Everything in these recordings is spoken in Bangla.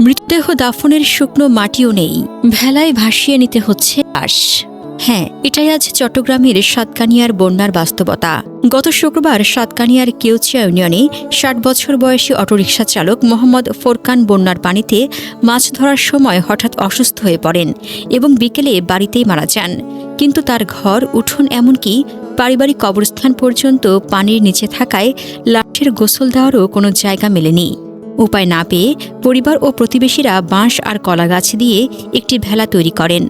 মৃতদেহ দাফনের শুকনো মাটিও নেই, ভেলায় ভাসিয়ে নিতে হচ্ছে লাশ। হ্যাঁ, এটাই আজ চট্টগ্রামের সাতকানিয়ার বন্যার বাস্তবতা। গত শুক্রবার সাতকানিয়ার কেউচিয়া ইউনিয়নে ৬০ বছর বয়সী অটোরিকশা চালক মোহাম্মদ ফোরকান বন্যার পানিতে মাছ ধরার সময় হঠাৎ অসুস্থ হয়ে পড়েন এবং বিকেলে বাড়িতেই মারা যান। কিন্তু তার ঘর, উঠোন, এমনকি পারিবারিক কবরস্থান পর্যন্ত পানির নিচে থাকায় লাশের গোসল দেওয়ারও কোনো জায়গা মেলেনি। উপায় না পেয়ে পরিবার ও প্রতিবেশীরা বাঁশ আর কলাগাছ দিয়ে একটি ভেলা তৈরি করেন,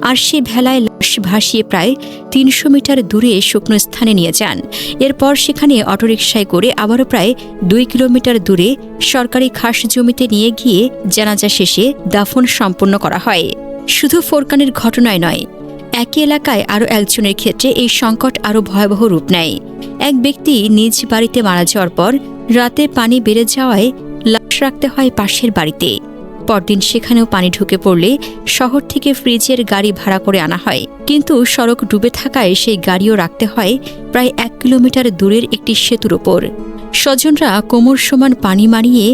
আর সে ভেলায় লাশ ভাসিয়ে প্রায় ৩০০ মিটার দূরে শুকনো স্থানে নিয়ে যান। এরপর সেখানে অটোরিকশায় করে আবারও প্রায় ২ কিলোমিটার দূরে সরকারি খাস জমিতে নিয়ে গিয়ে জানাজা শেষে দাফন সম্পন্ন করা হয়। শুধু ফোরকানের ঘটনায় নয়, একই এলাকায় আরও একজনের ক্ষেত্রে এই সংকট আরও ভয়াবহ রূপ নেয়। এক ব্যক্তি নিজ বাড়িতে মারা যাওয়ার পর রাতে পানি বেড়ে যাওয়ায় লাশ রাখতে হয় পাশের বাড়িতে। পরদিন সেখানেও পানি ঢুকে পড়লে শহর থেকে ফ্রিজের গাড়ি ভাড়া করে আনা হয়, কিন্তু সড়ক ডুবে থাকায় সেই গাড়িও রাখতে হয় প্রায় ১ কিলোমিটার দূরের একটি সেতুর ওপর। স্বজনরা কোমর সমান পানি মারিয়ে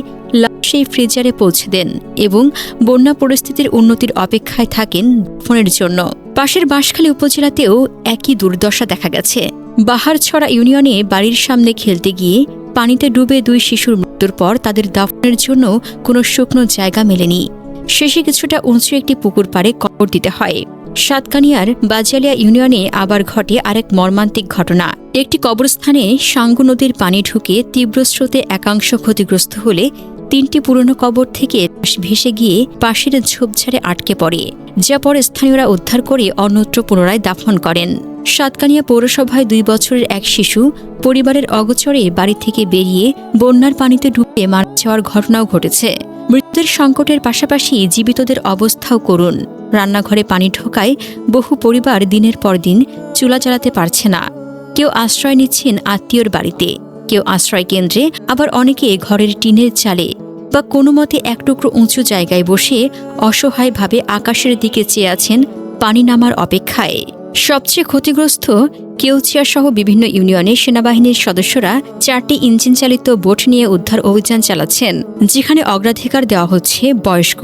লাশ সেই ফ্রিজারে পৌঁছে দেন এবং বন্যা পরিস্থিতির উন্নতির অপেক্ষায় থাকেন দাফনের জন্য। পাশের বাঁশখালী উপজেলাতেও একই দুর্দশা দেখা গেছে। বাহারছড়া ইউনিয়নে বাড়ির সামনে খেলতে গিয়ে পানিতে ডুবে ২ শিশুর মৃত্যুর পর তাদের দাফনের জন্য কোনো শুকনো জায়গা মেলেনি। শেষে কিছুটা উঁচু একটি পুকুর পাড়ে কবর দিতে হয়। সাতকানিয়ার বাজালিয়া ইউনিয়নে আবার ঘটে আরেক মর্মান্তিক ঘটনা। একটি কবরস্থানে সাঙ্গু নদীর পানি ঢুকে তীব্র স্রোতে একাংশ ক্ষতিগ্রস্ত হলে ৩টি পুরনো কবর থেকে লাশ ভেসে গিয়ে পাশের ঝোপঝাড়ে আটকে পড়ে, যা পরে স্থানীয়রা উদ্ধার করে অন্যত্র পুনরায় দাফন করেন। সাতকানিয়া পৌরসভায় ২ বছরের এক শিশু পরিবারের অগোচরে বাড়ি থেকে বেরিয়ে বন্যার পানিতে ডুবে মারা যাওয়ার ঘটনাও ঘটেছে। মৃত্যুর সংকটের পাশাপাশি জীবিতদের অবস্থাও করুণ। রান্নাঘরে পানি ঢোকায় বহু পরিবার দিনের পর দিন চুলা জ্বালাতে পারছে না। কেউ আশ্রয় নিচ্ছেন আত্মীয়র বাড়িতে, কেউ আশ্রয় কেন্দ্রে, আবার অনেকে ঘরের টিনের চালে বা কোনো মতে এক টুকরো উঁচু জায়গায় বসে অসহায়ভাবে আকাশের দিকে চেয়ে আছেন পানি নামার অপেক্ষায়। সবচেয়ে ক্ষতিগ্রস্ত কেউচিয়া সহ বিভিন্ন ইউনিয়নে সেনাবাহিনীর সদস্যরা 4টি ইঞ্জিন চালিত বোট নিয়ে উদ্ধার অভিযান চালাচ্ছেন, যেখানে অগ্রাধিকার দেওয়া হচ্ছে বয়স্ক,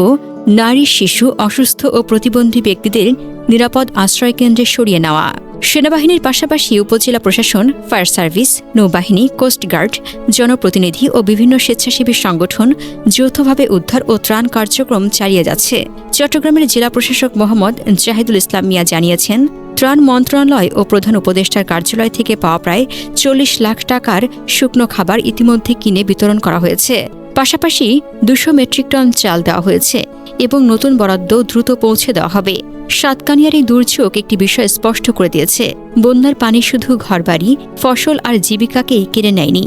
নারী, শিশু, অসুস্থ ও প্রতিবন্ধী ব্যক্তিদের নিরাপদ আশ্রয়কেন্দ্রে সরিয়ে নেওয়া। সেনাবাহিনীর পাশাপাশি উপজেলা প্রশাসন, ফায়ার সার্ভিস, নৌবাহিনী, কোস্টগার্ড, জনপ্রতিনিধি ও বিভিন্ন স্বেচ্ছাসেবী সংগঠন যৌথভাবে উদ্ধার ও ত্রাণ কার্যক্রম চালিয়ে যাচ্ছে। চট্টগ্রামের জেলা প্রশাসক মোহাম্মদ জাহিদুল ইসলাম মিয়া জানিয়েছেন, ত্রাণ মন্ত্রণালয় ও প্রধান উপদেষ্টার কার্যালয় থেকে পাওয়া প্রায় ৪০ লাখ টাকার শুকনো খাবার ইতিমধ্যে কিনে বিতরণ করা হয়েছে। পাশাপাশি ২০০ মেট্রিক টন চাল দেওয়া হয়েছে এবং নতুন বরাদ্দ দ্রুত পৌঁছে দেওয়া হবে। সাতকানিয়ার এই দুর্যোগ একটি বিষয় স্পষ্ট করে দিয়েছে, বন্যার পানি শুধু ঘরবাড়ি, ফসল আর জীবিকাকেই কেড়ে নেয়নি,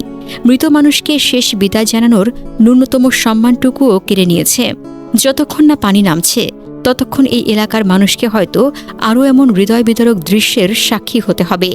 মৃত মানুষকে শেষ বিদায় জানানোর ন্যূনতম সম্মানটুকুও কেড়ে নিয়েছে। যতক্ষণ না পানি নামছে ততক্ষণ এই এলাকার মানুষকে হয়তো আরও এমন হৃদয় বিদারক দৃশ্যের সাক্ষী হতে হবে।